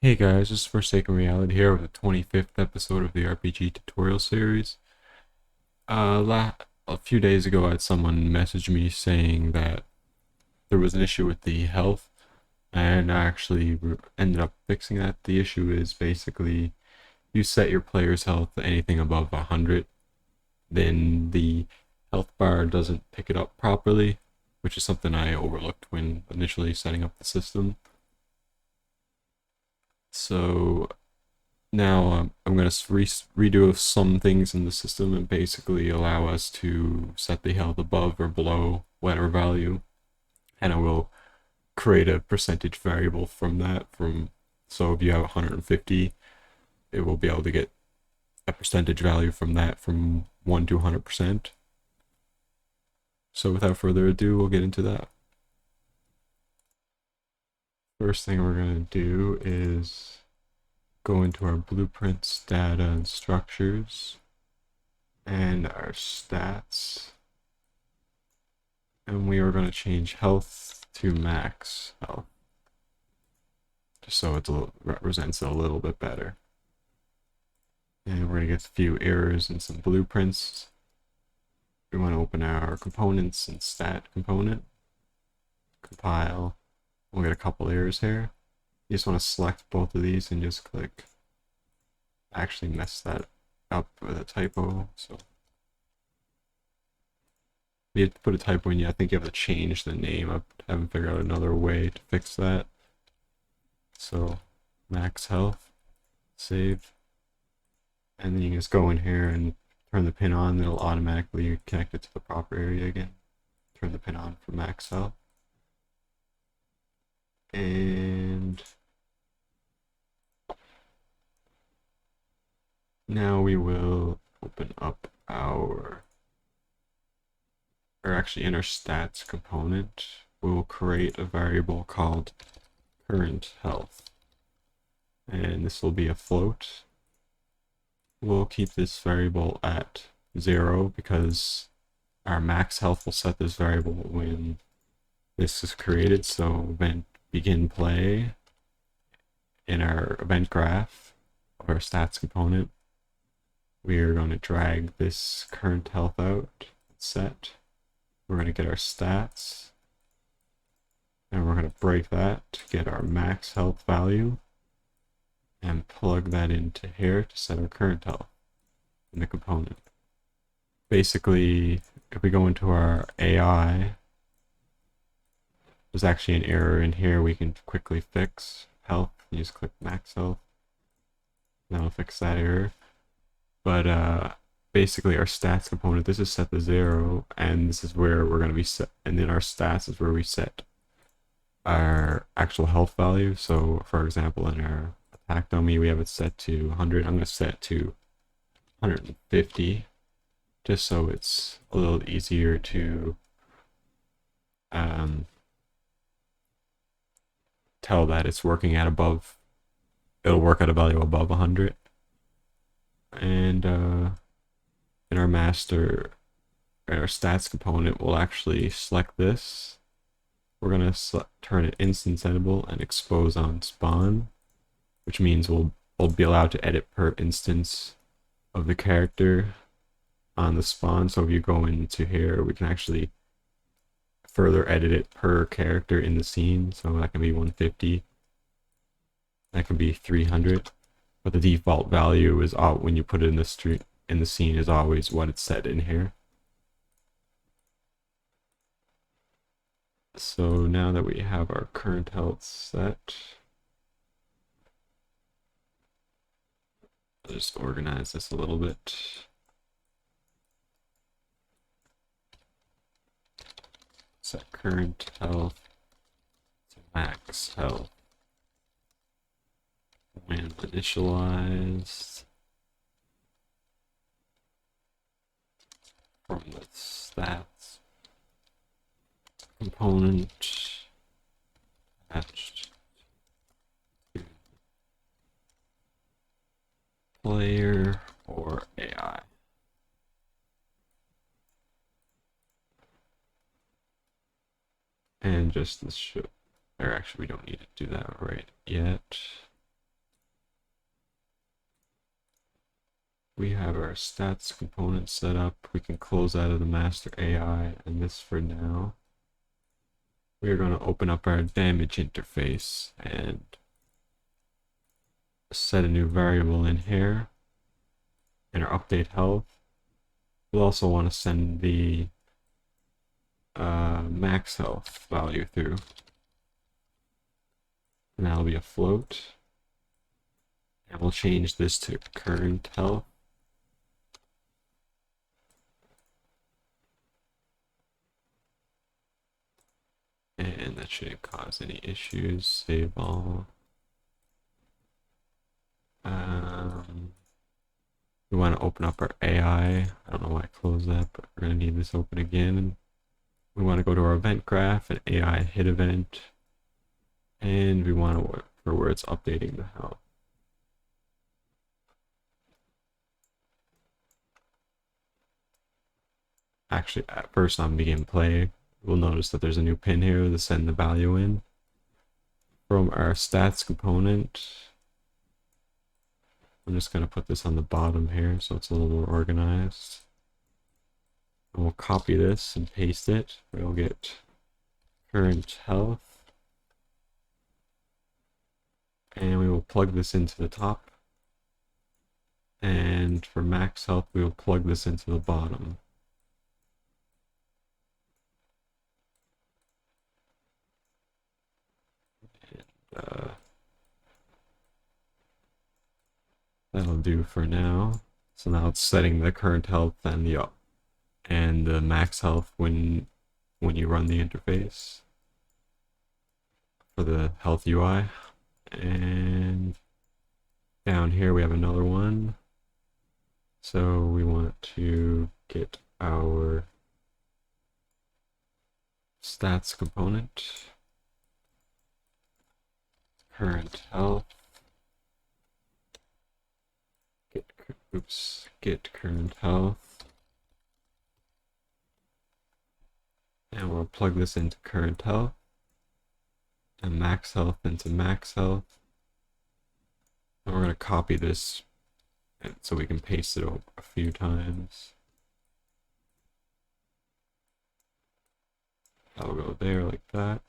Hey guys, this is Forsaken Reality here with the 25th episode of the RPG tutorial series. A few days ago, I had someone message me saying that there was an issue with the health, and I actually ended up fixing that. The issue is basically you set your player's health to anything above 100, then the health bar doesn't pick it up properly, which is something I overlooked when initially setting up the system. So now I'm going to redo some things in the system and basically allow us to set the health above or below whatever value, and I will create a percentage variable from that. So if you have 150, it will be able to get a percentage value from that from 1 to 100%. So without further ado, we'll get into that. First thing we're going to do is go into our blueprints, data, and structures, and our stats. And we are going to change health to max health, just so it represents it a little bit better. And we're going to get a few errors and some blueprints. We want to open our components and stat component, compile. We'll get a couple errors here. You just want to select both of these and just click. I actually messed that up with a typo, so you have to put a typo in. I think you have to change the name. I haven't figured out another way to fix that. So max health, save, and then you can just go in here and turn the pin on. It'll automatically connect it to the proper area again. Turn the pin on for max health. And now we will open up actually in our stats component, we will create a variable called current health. And this will be a float. We'll keep this variable at 0 because our max health will set this variable when this is created. So event begin play, in our event graph of our stats component, we are going to drag this current health out, set. We're going to get our stats, and we're going to break that to get our max health value, and plug that into here to set our current health in the component. Basically, if we go into our AI, there's actually an error in here we can quickly fix. Health, you just click max health. That'll fix that error. But basically our stats component, this is set to 0, and this is where we're going to be set, and then our stats is where we set our actual health value. So for example, in our attack dummy, we have it set to 100. I'm going to set it to 150, just so it's a little easier to tell that it's working at above. It'll work at a value above 100. And in our master, in our stats component, we'll actually select this. We're going to turn it instance editable and expose on spawn, which means we'll be allowed to edit per instance of the character on the spawn. So if you go into here, we can actually further edit it per character in the scene. So that can be 150, that can be 300, but the default value is when you put it in the scene is always what it's set in here. So now that we have our current health set, I'll just organize this a little bit. Set current health to max health. When initialized from the stats component attached to player or AI. And just this should, or actually we don't need to do that right yet. we have our stats component set up. We can close out of the master AI, and this for now. We are going to open up our damage interface and set a new variable in here. In our update health, we'll also want to send the max health value through. And that'll be a float. And we'll change this to current health. And that shouldn't cause any issues. Save all. We want to open up our AI. I don't know why I closed that, but we're going to need this open again. We want to go to our event graph and AI hit event. And we want to look for where it's updating the health. Actually, at first on begin play, we'll notice that there's a new pin here to send the value in. From our stats component, I'm just going to put this on the bottom here so it's a little more organized. And we'll copy this and paste it. We'll get current health. And we will plug this into the top. And for max health, we will plug this into the bottom. That'll do for now. So now it's setting the current health and the max health when you run the interface for the health UI. And down here we have another one. So we want to get our stats component, current health, get current health, and we'll plug this into current health, and max health into max health, and we're going to copy this so we can paste it over a few times. That'll go there like that.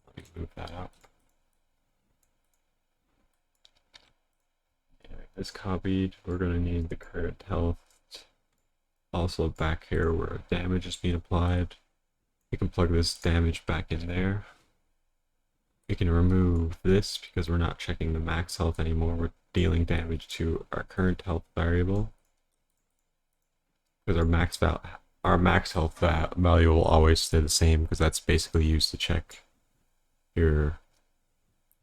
Let me move that up. Is copied. We're going to need the current health also back here where damage is being applied. We can plug this damage back in there. We can remove this because we're not checking the max health anymore. We're dealing damage to our current health variable because our max health value will always stay the same because that's basically used to check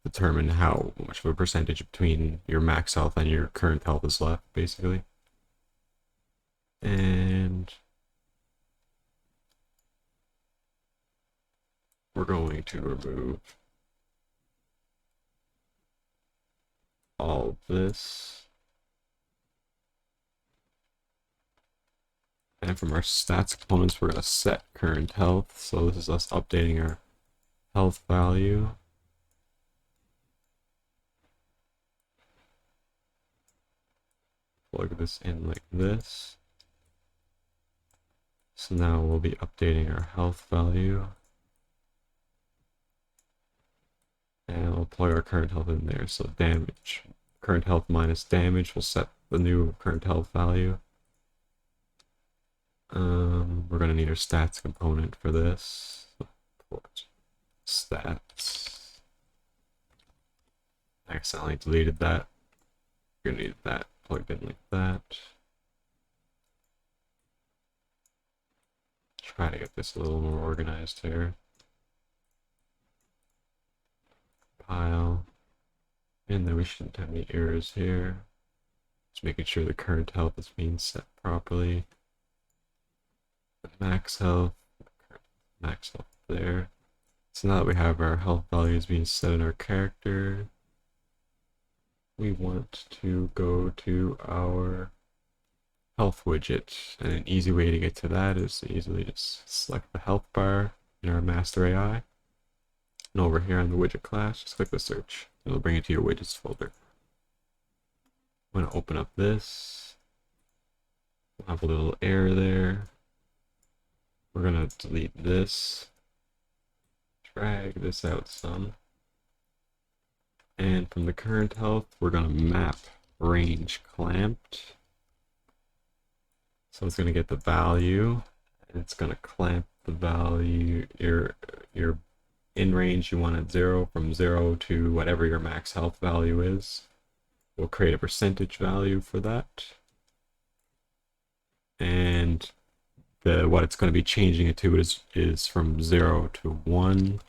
determine how much of a percentage between your max health and your current health is left, basically. And we're going to remove all this. And from our stats components, we're going to set current health. So this is us updating our health value. Plug this in like this. So now we'll be updating our health value. And we'll plug our current health in there. So damage, current health minus damage will set the new current health value. We're going to need our stats component for this. Stats. Accidentally deleted that. You're going to need that plugged in like that. Try to get this a little more organized here. Pile. And then we shouldn't have any errors here. Just making sure the current health is being set properly. Max health there. So now that we have our health values being set in our character, we want to go to our health widget, and an easy way to get to that is to easily just select the health bar in our master AI, and over here on the widget class, just click the search. It'll bring it to your widgets folder. I'm going to open up this. We'll have a little error there. We're going to delete this. Drag this out some. And from the current health, we're going to map range clamped. So it's going to get the value, and it's going to clamp the value. Your in range, you want it 0 from 0 to whatever your max health value is. We'll create a percentage value for that. And what it's going to be changing it to is from 0 to 1.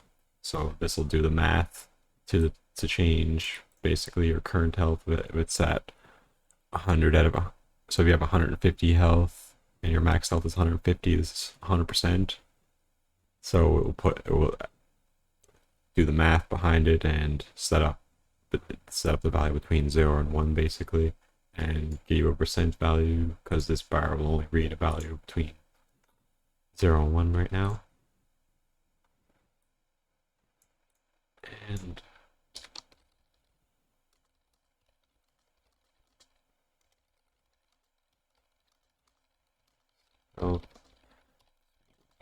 So this will do the math to change basically your current health. If it's at 100 out of a, so if you have 150 health and your max health is 150, this is 100%. So it will do the math behind it and set up the value between 0 and 1 basically, and give you a percent value, because this bar will only read a value between 0 and 1 right now. And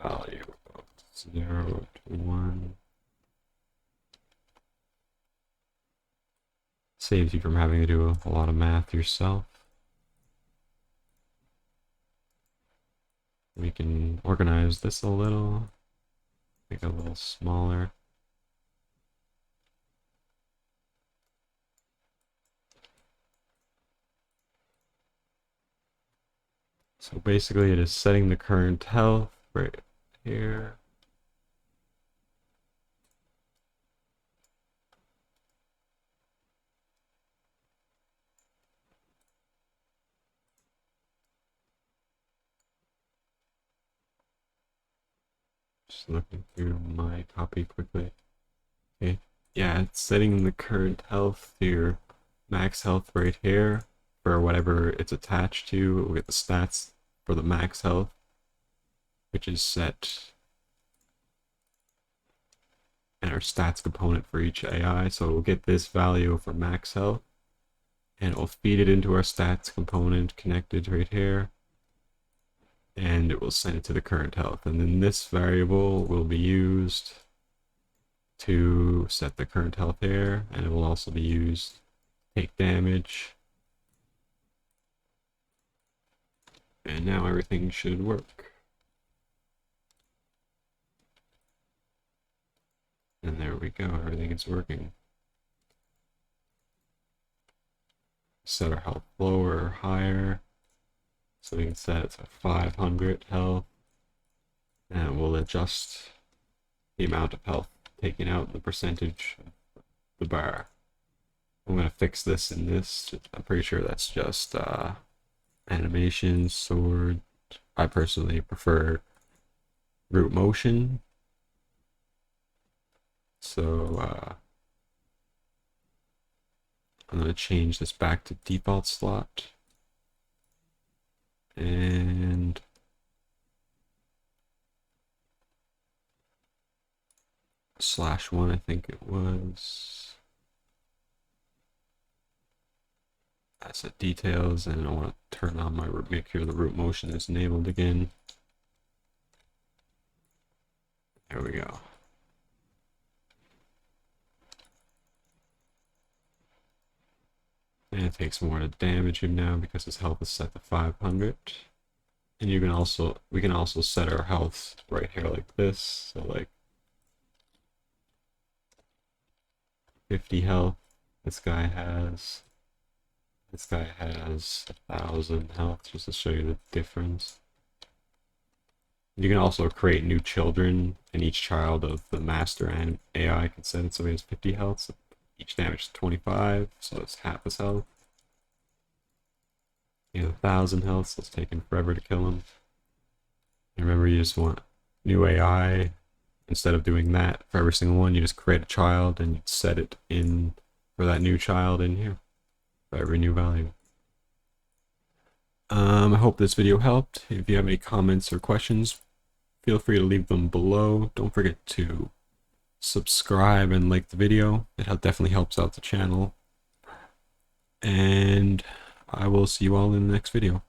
value of 0 to 1 saves you from having to do a lot of math yourself. We can organize this a little, make it a little smaller. So basically it is setting the current health right here. Just looking through my copy quickly. Okay, yeah, it's setting the current health to your max health right here for whatever it's attached to. We'll get the stats for the max health, which is set, and our stats component for each AI. So we'll get this value for max health, and we'll feed it into our stats component connected right here, and it will send it to the current health. And then this variable will be used to set the current health here, and it will also be used to take damage. And now everything should work. And there we go, everything is working. Set our health lower or higher. So we can set it to 500 health. And we'll adjust the amount of health taken out, the percentage of the bar. I'm going to fix this in this. I'm pretty sure that's just animation, sword. I personally prefer root motion. So I'm going to change this back to default slot. And /1, I think it was. That's the details, and I want to turn on my root, make sure the root motion is enabled again. There we go. And it takes more to damage him now because his health is set to 500. And we can also set our health right here like this. So like 50 health. This guy has 1,000 health, just to show you the difference. You can also create new children, and each child of the master and AI can set it so he has 50 health. So each damage is 25, so it's half his health. He has 1,000 health, so it's taking forever to kill him. And remember, you just want new AI. Instead of doing that for every single one, you just create a child and you set it in for that new child in here for every new value. I hope this video helped. If you have any comments or questions, feel free to leave them below. Don't forget to subscribe and like the video. It definitely helps out the channel. And I will see you all in the next video.